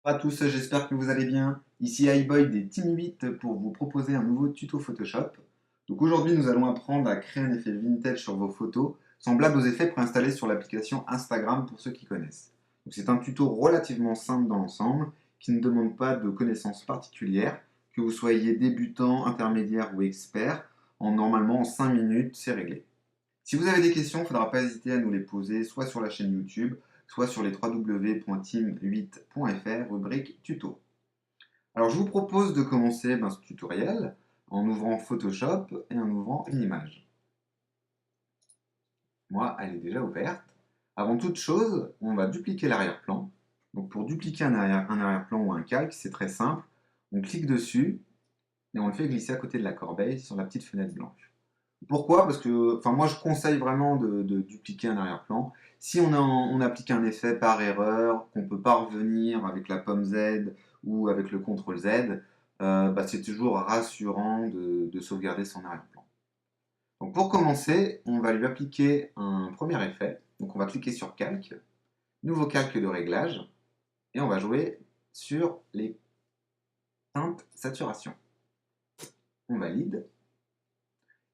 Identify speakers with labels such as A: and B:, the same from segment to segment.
A: Bonjour à tous, j'espère que vous allez bien. Ici iBoy des Team 8 pour vous proposer un nouveau tuto Photoshop. Donc aujourd'hui, nous allons apprendre à créer un effet vintage sur vos photos, semblable aux effets préinstallés sur l'application Instagram pour ceux qui connaissent. Donc c'est un tuto relativement simple dans l'ensemble, qui ne demande pas de connaissances particulières, que vous soyez débutant, intermédiaire ou expert. Normalement, en 5 minutes, c'est réglé. Si vous avez des questions, il ne faudra pas hésiter à nous les poser, soit sur la chaîne YouTube, soit sur les www.team8.fr, rubrique tuto. Alors je vous propose de commencer ce tutoriel en ouvrant Photoshop et en ouvrant une image. Moi, elle est déjà ouverte. Avant toute chose, on va dupliquer l'arrière-plan. Donc pour dupliquer un arrière-plan ou un calque, c'est très simple. On clique dessus et on le fait glisser à côté de la corbeille sur la petite fenêtre blanche. Pourquoi? Parce que moi je conseille vraiment de dupliquer un arrière-plan. Si on applique un effet par erreur, qu'on ne peut pas revenir avec la pomme Z ou avec le CTRL Z, c'est toujours rassurant de sauvegarder son arrière-plan. Donc pour commencer, on va lui appliquer un premier effet. Donc on va cliquer sur Calque, nouveau calque de réglage, et on va jouer sur les teintes saturation. On valide.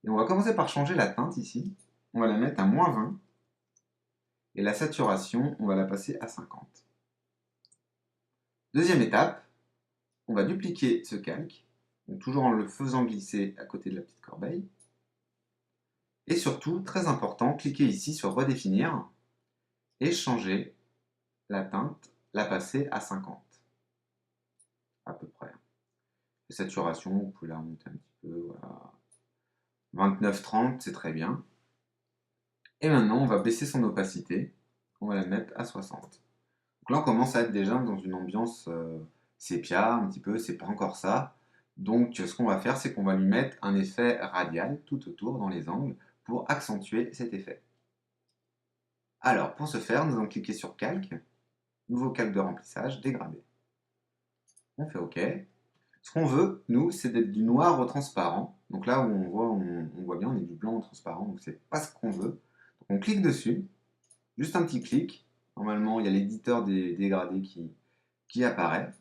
A: Et on va commencer par changer la teinte ici. On va la mettre à -20. Et la saturation, on va la passer à 50. Deuxième étape, on va dupliquer ce calque, donc toujours en le faisant glisser à côté de la petite corbeille. Et surtout, très important, cliquez ici sur redéfinir et changer la teinte, la passer à 50, à peu près. La saturation, vous pouvez la remonter un petit peu, voilà. 29-30, c'est très bien. Et maintenant, on va baisser son opacité, on va la mettre à 60. Donc là, on commence à être déjà dans une ambiance sépia, un petit peu, c'est pas encore ça. Donc, ce qu'on va faire, c'est qu'on va lui mettre un effet radial tout autour dans les angles pour accentuer cet effet. Alors, pour ce faire, nous allons cliquer sur Calque, nouveau calque de remplissage, dégradé. On fait OK. Ce qu'on veut, nous, c'est d'être du noir au transparent. Donc là où on voit bien, on est du blanc au transparent, donc c'est pas ce qu'on veut. Donc on clique dessus, juste un petit clic. Normalement, il y a l'éditeur des dégradés qui apparaît.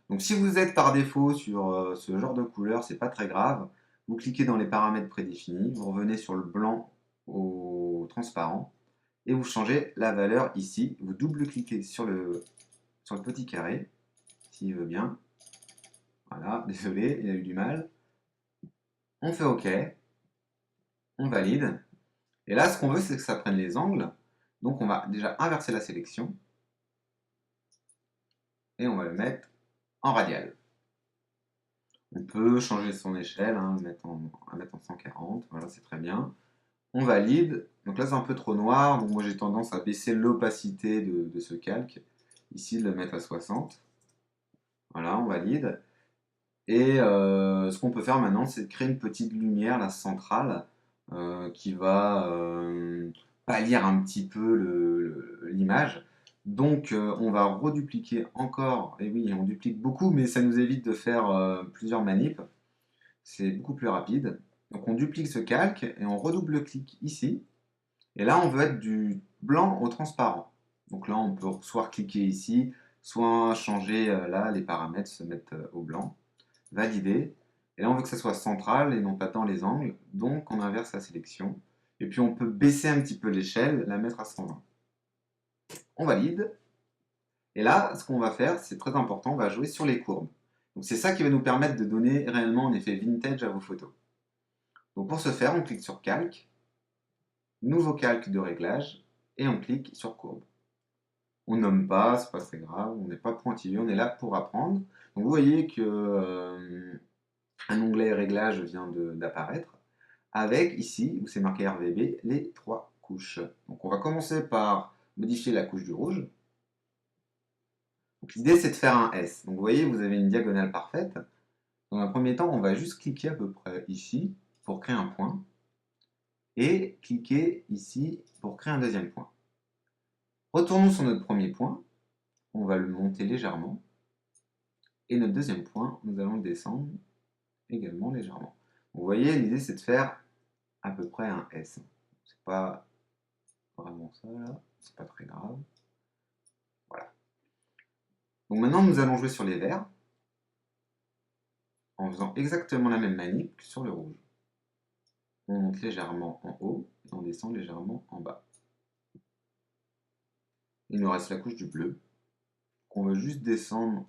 A: Donc si vous êtes par défaut sur ce genre de couleur, c'est pas très grave. Vous cliquez dans les paramètres prédéfinis, vous revenez sur le blanc au transparent et vous changez la valeur ici. Vous double-cliquez sur le petit carré, s'il veut bien. Voilà, désolé, il a eu du mal. On fait OK, on valide. Et là, ce qu'on veut, c'est que ça prenne les angles. Donc on va déjà inverser la sélection et on va le mettre en radial. On peut changer son échelle, le mettre en 140, voilà, c'est très bien. On valide. Donc là, c'est un peu trop noir, donc moi j'ai tendance à baisser l'opacité de ce calque. Ici, de le mettre à 60. Voilà, on valide. Et ce qu'on peut faire maintenant, c'est de créer une petite lumière, la centrale, qui va pâlir un petit peu l'image. Donc, on va redupliquer encore. Et oui, on duplique beaucoup, mais ça nous évite de faire plusieurs manips. C'est beaucoup plus rapide. Donc, on duplique ce calque et on redouble-clique ici. Et là, on veut être du blanc au transparent. Donc là, on peut soit cliquer ici, soit changer là, les paramètres se mettent au blanc. Valider. Et là, on veut que ça soit central et non pas dans les angles. Donc, on inverse la sélection. Et puis, on peut baisser un petit peu l'échelle, la mettre à 120. On valide. Et là, ce qu'on va faire, c'est très important, on va jouer sur les courbes. Donc, c'est ça qui va nous permettre de donner réellement un effet vintage à vos photos. Donc, pour ce faire, on clique sur Calque, nouveau calque de réglage, et on clique sur Courbe. On nomme pas, c'est pas très grave, on n'est pas pointilleux, on est là pour apprendre. Donc, vous voyez que un onglet réglage vient d'apparaître, avec ici, où c'est marqué RVB, les 3 couches. Donc on va commencer par modifier la couche du rouge. L'idée c'est de faire un S. Donc vous voyez, vous avez une diagonale parfaite. Dans un premier temps, on va juste cliquer à peu près ici pour créer un point. Et cliquer ici pour créer un deuxième point. Retournons sur notre premier point. On va le monter légèrement. Et notre deuxième point, nous allons le descendre également légèrement. Vous voyez, l'idée c'est de faire à peu près un S. C'est pas vraiment ça là, c'est pas très grave. Voilà. Donc maintenant, nous allons jouer sur les verts en faisant exactement la même manip que sur le rouge. On monte légèrement en haut et on descend légèrement en bas. Il nous reste la couche du bleu, qu'on va juste descendre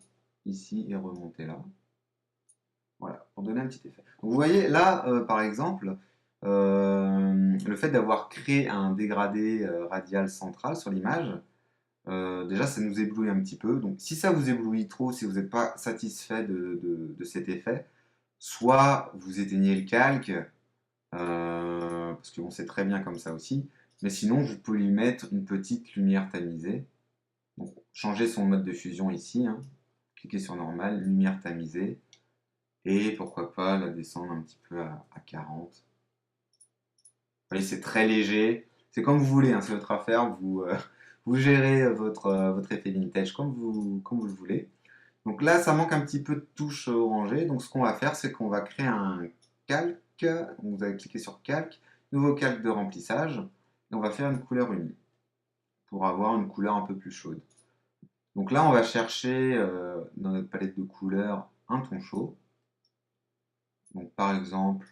A: ici et remonter là. Voilà, pour donner un petit effet. Donc vous voyez, là, par exemple, le fait d'avoir créé un dégradé radial central sur l'image, déjà, ça nous éblouit un petit peu. Donc si ça vous éblouit trop, si vous n'êtes pas satisfait de cet effet, soit vous éteignez le calque, parce que bon, c'est très bien comme ça aussi, mais sinon, vous pouvez lui mettre une petite lumière tamisée. Donc, changez son mode de fusion ici, hein. Cliquez sur normal, lumière tamisée, et pourquoi pas la descendre un petit peu à 40. Vous voyez, c'est très léger, c'est comme vous voulez, hein, c'est votre affaire, vous gérez votre effet vintage comme vous le voulez. Donc là, ça manque un petit peu de touche orangée, donc ce qu'on va faire, c'est qu'on va créer un calque, vous allez cliquer sur calque, nouveau calque de remplissage, et on va faire une couleur unie, pour avoir une couleur un peu plus chaude. Donc là, on va chercher dans notre palette de couleurs un ton chaud. Donc par exemple,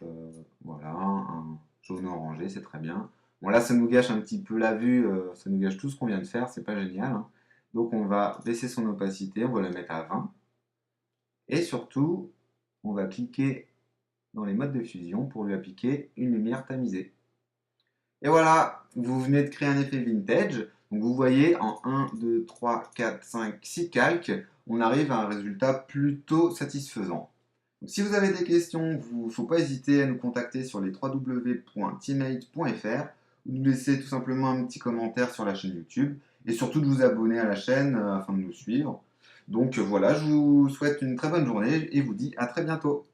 A: voilà, un jaune orangé, c'est très bien. Bon là, ça nous gâche un petit peu la vue, ça nous gâche tout ce qu'on vient de faire, c'est pas génial, hein. Donc on va baisser son opacité, on va la mettre à 20. Et surtout, on va cliquer dans les modes de fusion pour lui appliquer une lumière tamisée. Et voilà, vous venez de créer un effet vintage. Donc vous voyez, en 1, 2, 3, 4, 5, 6 calques, on arrive à un résultat plutôt satisfaisant. Donc, si vous avez des questions, il ne faut pas hésiter à nous contacter sur les www.teammate.fr ou nous laisser tout simplement un petit commentaire sur la chaîne YouTube et surtout de vous abonner à la chaîne afin de nous suivre. Donc voilà, je vous souhaite une très bonne journée et vous dis à très bientôt.